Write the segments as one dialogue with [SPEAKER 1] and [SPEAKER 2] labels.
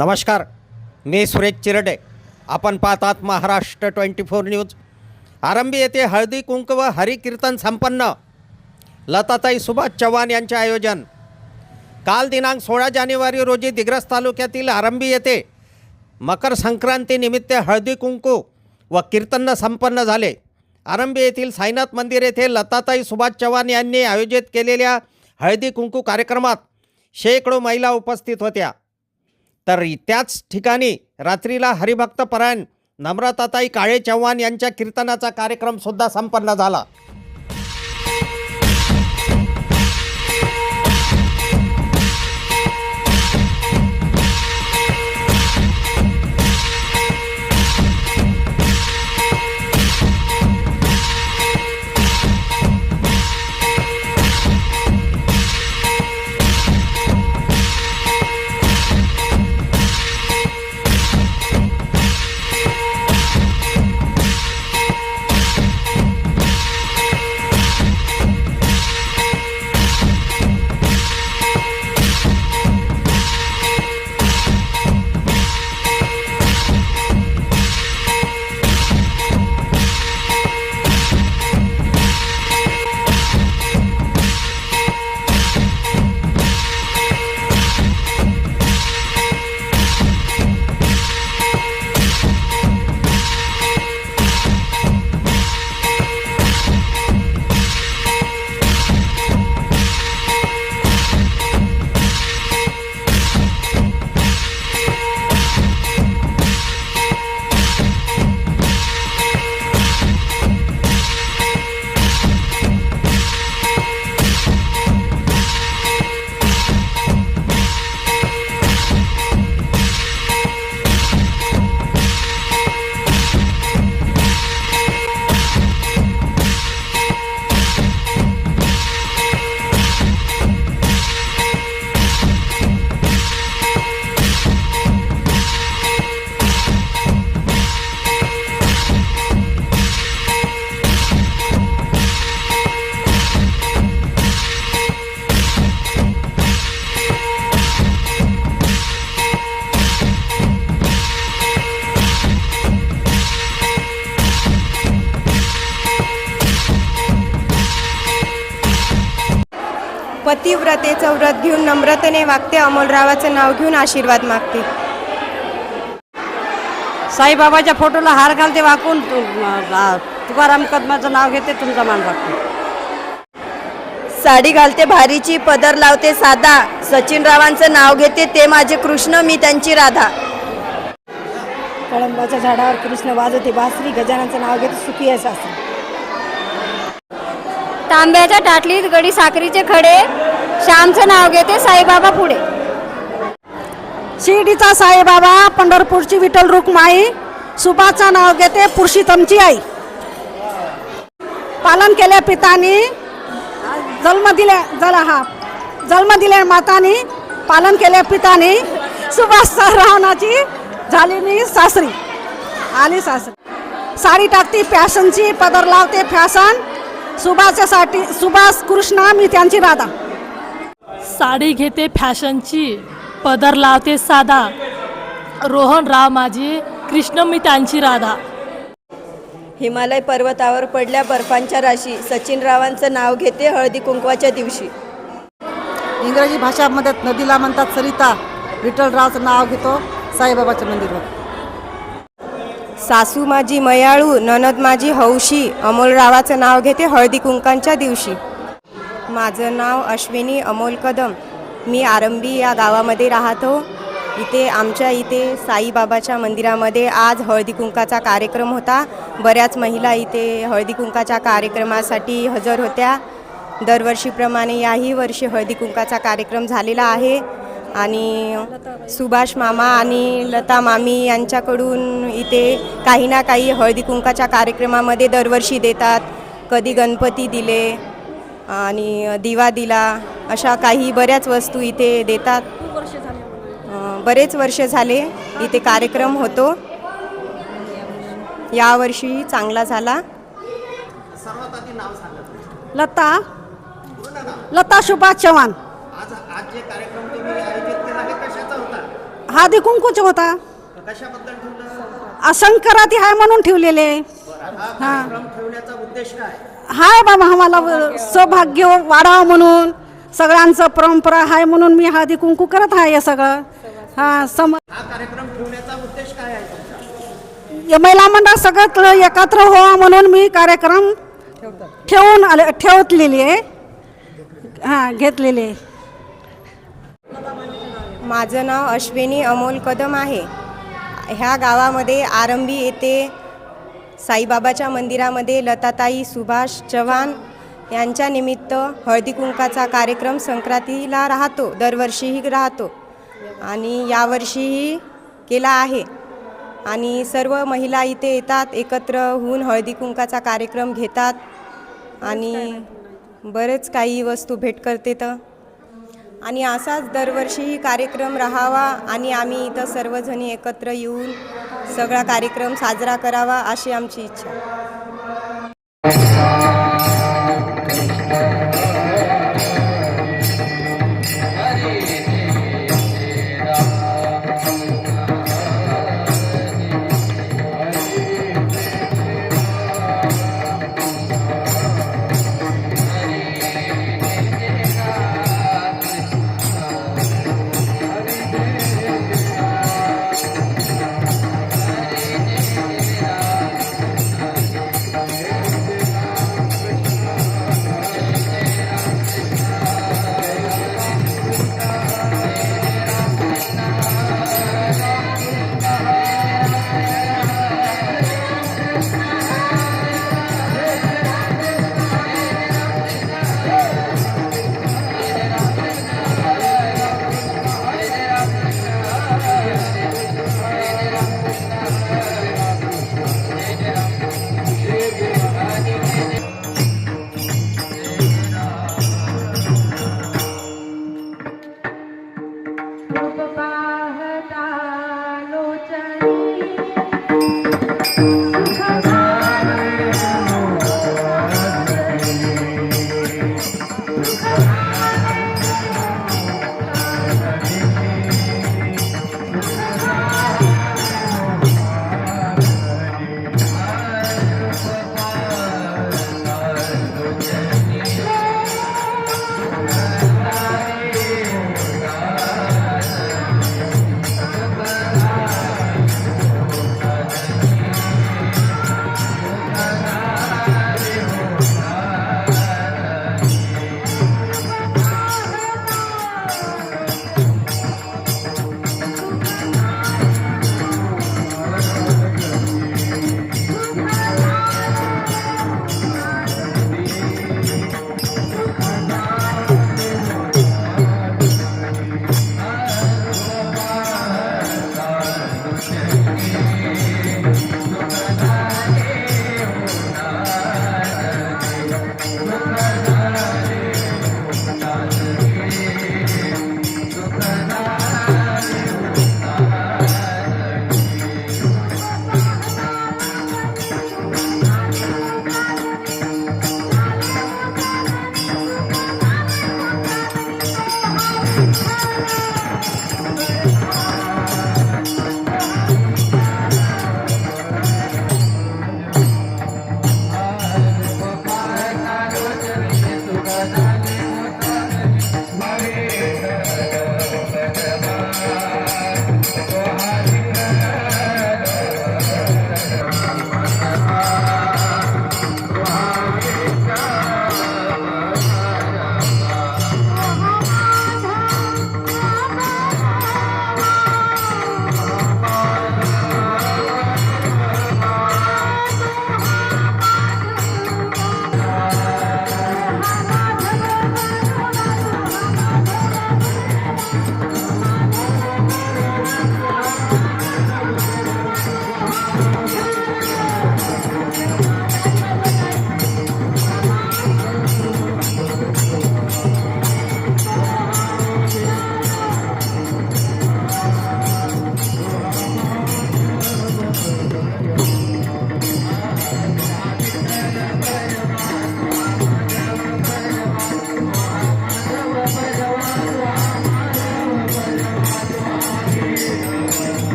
[SPEAKER 1] नमस्कार, मी सुरेश चिरडे. आपण पाहतात महाराष्ट्र 24 न्यूज. आरंभी येथे हळदी कुंकू व हरिकीर्तन संपन्न. लताताई सुभाष चव्हाण यांचे आयोजन. काल दिनांक 16 जानेवारी रोजी दिग्रस तालुक्यातील आरंभी येथे मकर संक्रांतीनिमित्त हळदी कुंकू व कीर्तन संपन्न झाले. आरंभी येथील साईनाथ मंदिर येथे लताताई सुभाष चव्हाण यांनी आयोजित केलेल्या हळदी कुंकू कार्यक्रमात शेकडो महिला उपस्थित होत्या. तर त्याच ठिकाणी रात्रीला हरिभक्तपरायण नम्रताताई काळे चव्हाण यांच्या कीर्तनाचा कार्यक्रमसुद्धा संपन्न झाला.
[SPEAKER 2] पतिव्रतेचं व्रत घेऊन नम्रतेने वागते. अमोलरावाचं नाव घेऊन आशीर्वाद मागते.
[SPEAKER 3] साईबाबाच्या फोटोला हार घालते वाकून. तुकाराम कदमाचं नाव घेते. तुमचा मान राखते.
[SPEAKER 2] साडी घालते भारीची, पदर लावते साधा. सचिनरावांचं नाव घेते. ते माझे कृष्ण, मी त्यांची राधा.
[SPEAKER 3] कळंबाच्या झाडावर कृष्ण वाजवते बासरी. गजाननचं नाव घेते. सुखी आहे सासरी.
[SPEAKER 4] तांब्याच्या ताटलीत गडी साखरीचे खडे. श्यामचं नाव घेते. साईबाबा पुढे.
[SPEAKER 3] शिर्डीचा साईबाबा, पंढरपूरची विठ्ठल रुक्माई. सुभाचं नाव घेते. पुरुषोत्तमची आई. पालन केल्या पितानी, जन्म दिल्या मातानी. पालन केल्या पितानी. सुभाष रावणाची झाली मी सासरी. आली सासरी. साडी टाकती फॅशनची, पदर लावते फॅशन. सुभाषासाठी सुभाष कृष्णा, मी त्यांची राधा.
[SPEAKER 5] साडी घेते फॅशनची, पदर लावते साधा. रोहन राव माझी, कृष्ण मी त्यांची राधा.
[SPEAKER 2] हिमालय पर्वतावर पडल्या बर्फांच्या राशी. सचिनरावांचं नाव घेते हळदी कुंकवाच्या दिवशी.
[SPEAKER 3] इंग्रजी भाषामध्ये नदीला म्हणतात सरिता. विठ्ठलरावचं नाव घेतो साईबाबाच्या मंदिरावर.
[SPEAKER 2] सासू माझी मयाळू, ननद माझी हौशी. अमोलरावाचं नाव घेते हळदी कुंकांच्या दिवशी. माझं नाव अश्विनी अमोल कदम. मी आरंभी या गावामध्ये राहतो. आमच्या इथे साईबाबाच्या मंदिरामध्ये आज हळदी कुंकाचा कार्यक्रम होता. बऱ्याच महिला इथे हळदी कुंकाच्या कार्यक्रमासाठी हजर होत्या. दरवर्षीप्रमाणे याही वर्षी हळदी कुंकाचा कार्यक्रम झालेला आहे. आणि सुभाष मामा आणि लता मामी यांच्याकडून इथे काही ना काही हळदी कुंकाच्या कार्यक्रमामध्ये दरवर्षी देतात. कधी गणपती दिले आणि दिवा दिला, अशा काही बऱ्याच वस्तू इथे देतात. बरेच वर्ष झाले इथे कार्यक्रम होतो. यावर्षी चांगला झाला.
[SPEAKER 3] लता सुभाष चव्हाण.
[SPEAKER 1] आज जे कार्यक्रम तुम्ही आयोजित केला आहे कशाचा होता?
[SPEAKER 3] हळदी कुंकूच होता.
[SPEAKER 1] कशाबद्दल ठेवलं?
[SPEAKER 3] संक्रांती आहे म्हणून ठेवलेले.
[SPEAKER 1] हा कार्यक्रम ठेवण्याचा उद्देश काय?
[SPEAKER 3] हाय बाबा आम्हाला सौभाग्य वाढावं म्हणून सगळ्यांचं परंपरा आहे म्हणून मी हळदी कुंकू करत आहे हे सगळं. हा
[SPEAKER 1] हा कार्यक्रम ठेवण्याचा उद्देश काय आहे तुमचा?
[SPEAKER 3] महिला मंडळ सगळं एकत्र व्हावं म्हणून मी कार्यक्रम ठेवलेली आहे. हां घेतलेली आहे.
[SPEAKER 2] माझं नाव अश्विनी अमोल कदम आहे. ह्या गावामध्ये आरंभी येथे साईबाबाच्या मंदिरामध्ये लताताई सुभाष चव्हाण यांच्या निमित्त हळदी कुंकाचा कार्यक्रम संक्रांतीला राहतो, दरवर्षीही राहतो आणि यावर्षीही केला आहे. आणि सर्व महिला इथे येतात, एकत्र होऊन हळदी कुंकाचा कार्यक्रम घेतात आणि बरेच काही वस्तू भेट करते तर आणि असाच दरवर्षीही कार्यक्रम राहावा आणि आम्ही इथं सर्वजणी एकत्र येऊन सगळा कार्यक्रम साजरा करावा अशी आमची इच्छा.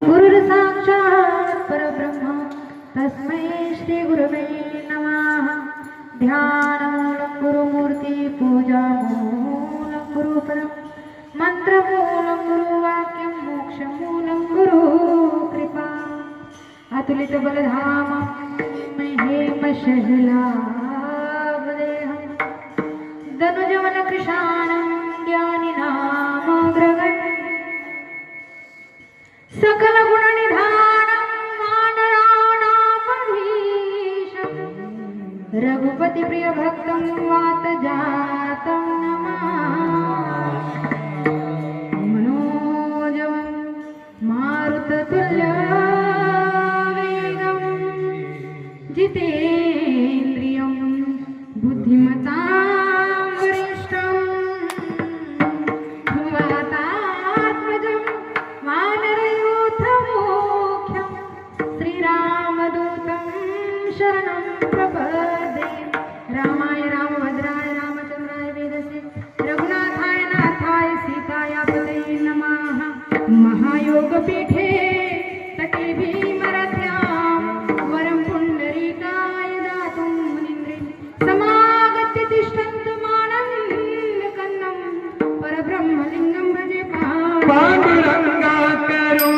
[SPEAKER 6] गुरुर्साक्षात् परब्रह्म तस्मै श्री गुरवे नमः. ध्यानमूलं गुरुमूर्ति पूजामूलं गुरुपरं मंत्रमूलं गुरुवाक्यं मोक्षमूलं गुरुकृपा. अतुलितबलधामं महेमशैलावदेहं धनुजवनकृशानं ज्ञानिनामग्रगण्यं सकल गुणनिधानं वानराणामधीशं रघुपति प्रिय भक्तं वातजातं नमामि. मनोजवं मारुततुल्यवेगं जितेन्द्रियं बुद्धिमतां वरिष्ठं वातात्मजं वानरयूथमुख्यं श्रीरामदूतं शरणं प्रपद्ये. रामाय रामभद्राय रामचंद्राय वेदसे रघुनाथाय नाथाय सीताया पतये नमः. महायोगपीठे तटे भीमरथ्यां वरं पुण्डरीकाय दातुं मुनीन्द्रे समागत्य तिष्ठन्तु मानन्दकन्दं परब्रह्मलिङ्गं भजे
[SPEAKER 7] पांडुरंगा करो